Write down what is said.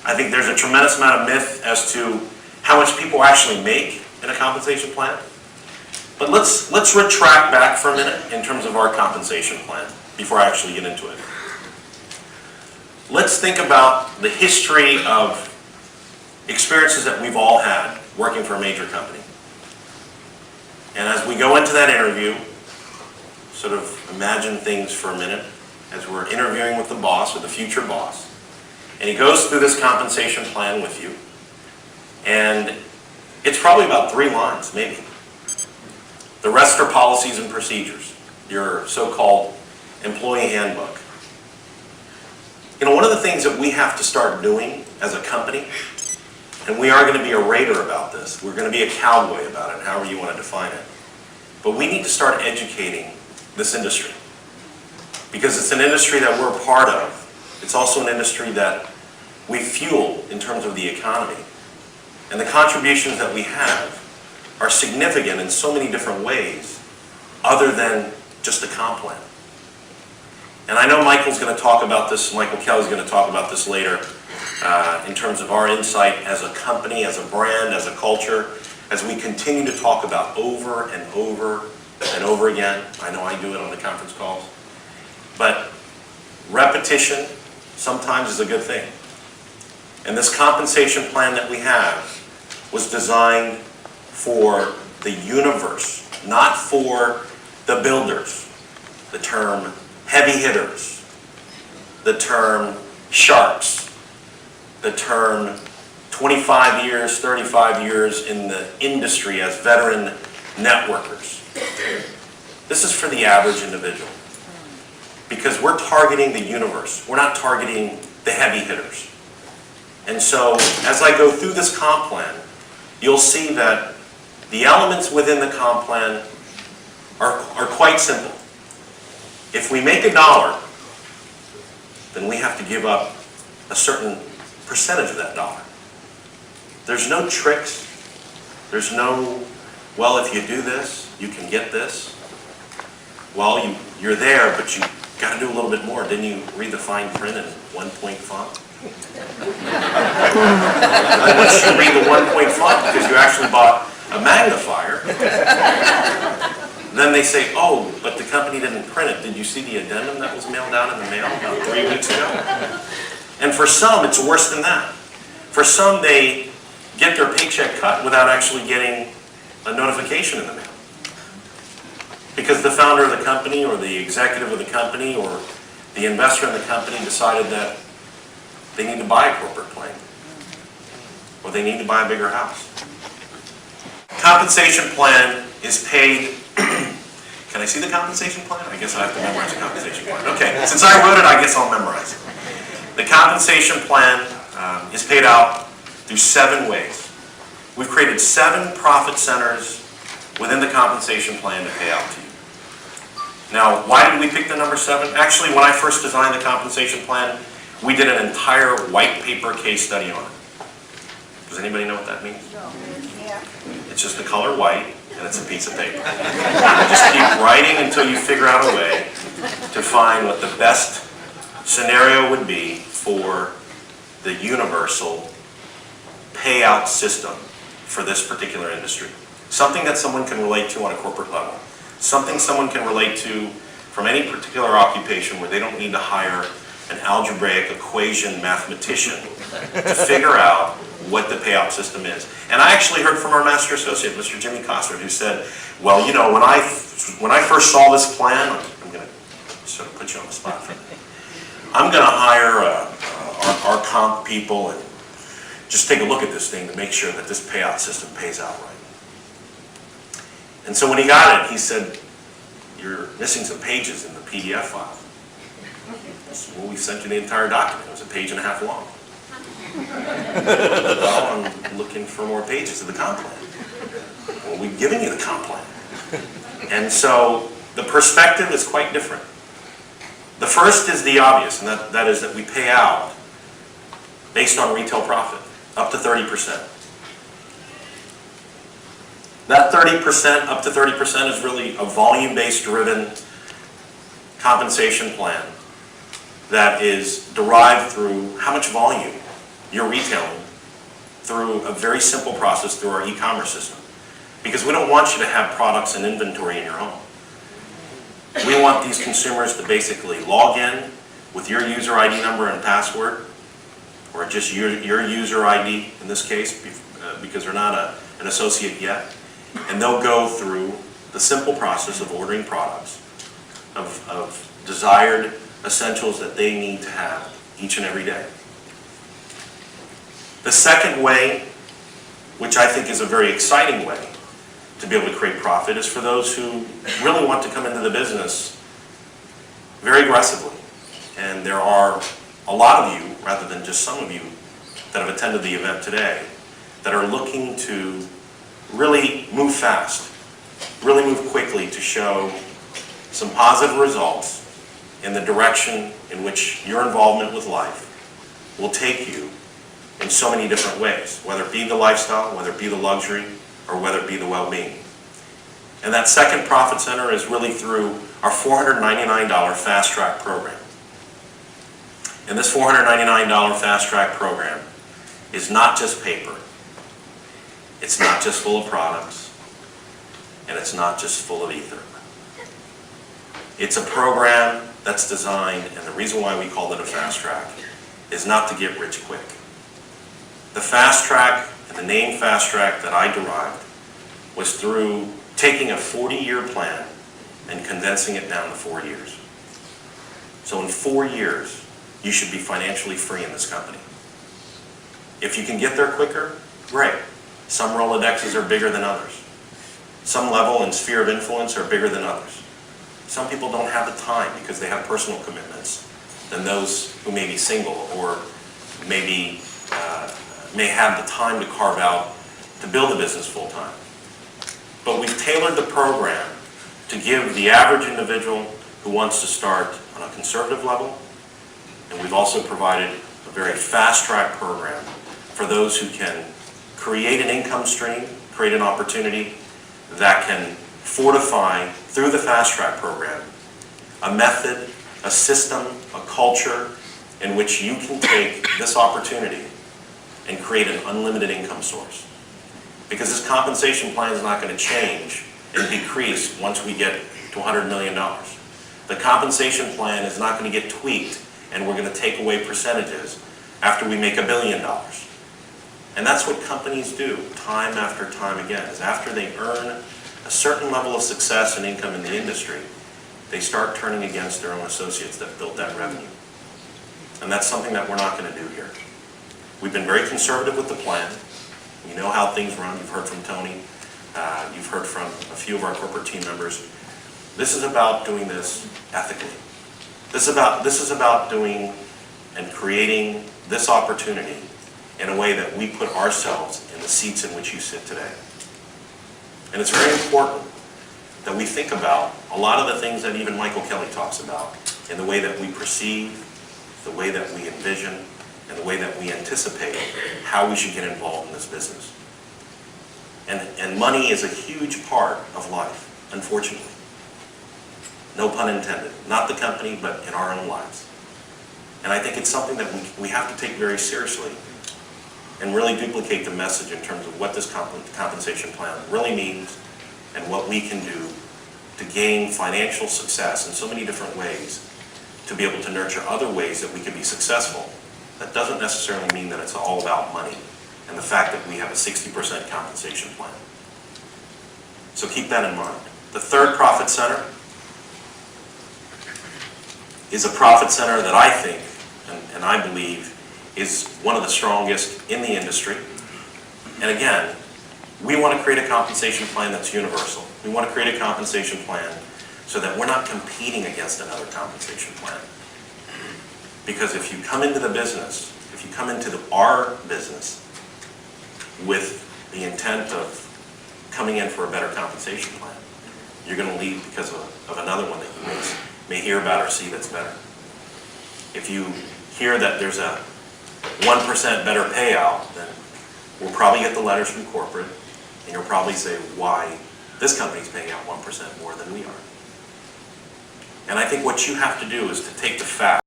I think there's a tremendous amount of myth as to how much people actually make in a compensation plan. But let's retract back for a minute in terms of our compensation plan before I actually get into it. Let's think about the history of experiences that we've all had working for a major company. And as we go into that interview, sort of imagine things for a minute as we're interviewing with the boss or the future boss. And he goes through this compensation plan with you. And it's probably about 3 lines, maybe. The rest are policies and procedures, your so-called employee handbook. You know, one of the things that we have to start doing as a company, and we are going to be a raider about this, we're going to be a cowboy about it, however you want to define it, but we need to start educating this industry. Because it's an industry that we're a part of. It's also an industry that we fuel in terms of the economy. And the contributions that we have are significant in so many different ways, other than just a comp plan. And I know Michael's going to talk about this, Michael Kelly's going to talk about this later, in terms of our insight as a company, as a brand, as a culture, as we continue to talk about over and over and over again. I know I do it on the conference calls. But repetition sometimes is a good thing. And this compensation plan that we have was designed for the universe, not for the builders. The term heavy hitters, the term sharks, the term 25 years, 35 years in the industry as veteran networkers. This is for the average individual. Because we're targeting the universe. We're not targeting the heavy hitters. And so, as I go through this comp plan, you'll see that the elements within the comp plan are quite simple. If we make $1, then we have to give up a certain percentage of that dollar. There's no tricks. There's no, well, if you do this, you can get this. Well, you're there, but you got to do a little bit more. Didn't you read the fine print in 1-point font? I want you to read the 1-point font because you actually bought a magnifier. Then they say, oh, but the company didn't print it. Did you see the addendum that was mailed out in the mail about 3 weeks ago? And for some, it's worse than that. For some, they get their paycheck cut without actually getting a notification in the mail. Because the founder of the company or the executive of the company or the investor in the company decided that they need to buy a corporate plane or they need to buy a bigger house. Compensation plan is paid. Can I see the compensation plan? I guess I have to memorize the compensation plan. Okay, since I wrote it, I guess I'll memorize it. The compensation plan is paid out through 7 ways. We've created 7 profit centers within the compensation plan to pay out to you. Now, why did we pick the number 7? Actually, when I first designed the compensation plan, we did an entire white paper case study on it. Does anybody know what that means? No. Yeah. It's just the color white, and it's a piece of paper. Just keep writing until you figure out a way to find what the best scenario would be for the universal payout system for this particular industry. Something that someone can relate to on a corporate level. Something someone can relate to from any particular occupation where they don't need to hire an algebraic equation mathematician to figure out what the payout system is. And I actually heard from our master associate, Mr. Jimmy Costner, who said, well, you know, when I first saw this plan, I'm going to sort of put you on the spot for a minute. I'm going to hire our comp people and just take a look at this thing to make sure that this payout system pays out right. And so when he got it, he said, you're missing some pages in the PDF file. Well, we sent you the entire document. It was 1.5 pages long. Well, I'm looking for more pages of the comp plan. Well, we've given you the comp plan. And so the perspective is quite different. The first is the obvious, and that is that we pay out based on retail profit, up to 30%. That 30%, up to 30%, is really a volume-based driven compensation plan that is derived through how much volume your retailing through a very simple process through our e-commerce system. Because we don't want you to have products and inventory in your home. We want these consumers to basically log in with your user ID number and password, or just your user ID in this case, because they're not an associate yet, and they'll go through the simple process of ordering products, of desired essentials that they need to have each and every day. The second way, which I think is a very exciting way to be able to create profit, is for those who really want to come into the business very aggressively. And there are a lot of you, rather than just some of you, that have attended the event today, that are looking to really move fast, really move quickly to show some positive results in the direction in which your involvement with life will take you in so many different ways, whether it be the lifestyle, whether it be the luxury, or whether it be the well-being. And that second profit center is really through our $499 Fast Track program. And this $499 Fast Track program is not just paper, it's not just full of products, and it's not just full of ether. It's a program that's designed, and the reason why we call it a Fast Track is not to get rich quick. The Fast Track, and the name Fast Track that I derived, was through taking a 40-year plan and condensing it down to 4 years. So in 4 years, you should be financially free in this company. If you can get there quicker, great. Some Rolodexes are bigger than others. Some level and sphere of influence are bigger than others. Some people don't have the time because they have personal commitments than those who may be single or maybe may have the time to carve out to build a business full time. But we've tailored the program to give the average individual who wants to start on a conservative level, and we've also provided a very fast track program for those who can create an income stream, create an opportunity that can fortify through the fast track program a method, a system, a culture in which you can take this opportunity and create an unlimited income source. Because this compensation plan is not going to change and decrease once we get to $100 million. The compensation plan is not going to get tweaked and we're going to take away percentages after we make $1 billion. And that's what companies do time after time again, is after they earn a certain level of success and income in the industry, they start turning against their own associates that built that revenue. And that's something that we're not going to do here. We've been very conservative with the plan. You know how things run. You've heard from Tony. You've heard from a few of our corporate team members. This is about doing this ethically. This is about doing and creating this opportunity in a way that we put ourselves in the seats in which you sit today. And it's very important that we think about a lot of the things that even Michael Kelly talks about in the way that we perceive, the way that we envision, and the way that we anticipate how we should get involved in this business. And money is a huge part of life, unfortunately. No pun intended. Not the company, but in our own lives. And I think it's something that we have to take very seriously and really duplicate the message in terms of what this compensation plan really means and what we can do to gain financial success in so many different ways to be able to nurture other ways that we can be successful. That doesn't necessarily mean that it's all about money and the fact that we have a 60% compensation plan. So keep that in mind. The third profit center is a profit center that I think, and I believe, is one of the strongest in the industry. And again, we want to create a compensation plan that's universal. We want to create a compensation plan so that we're not competing against another compensation plan. Because if you come into the business, if you come into our business with the intent of coming in for a better compensation plan, you're going to leave because of another one that you may hear about or see that's better. If you hear that there's a 1% better payout, then we'll probably get the letters from corporate, and you'll probably say why this company's paying out 1% more than we are. And I think what you have to do is to take the fact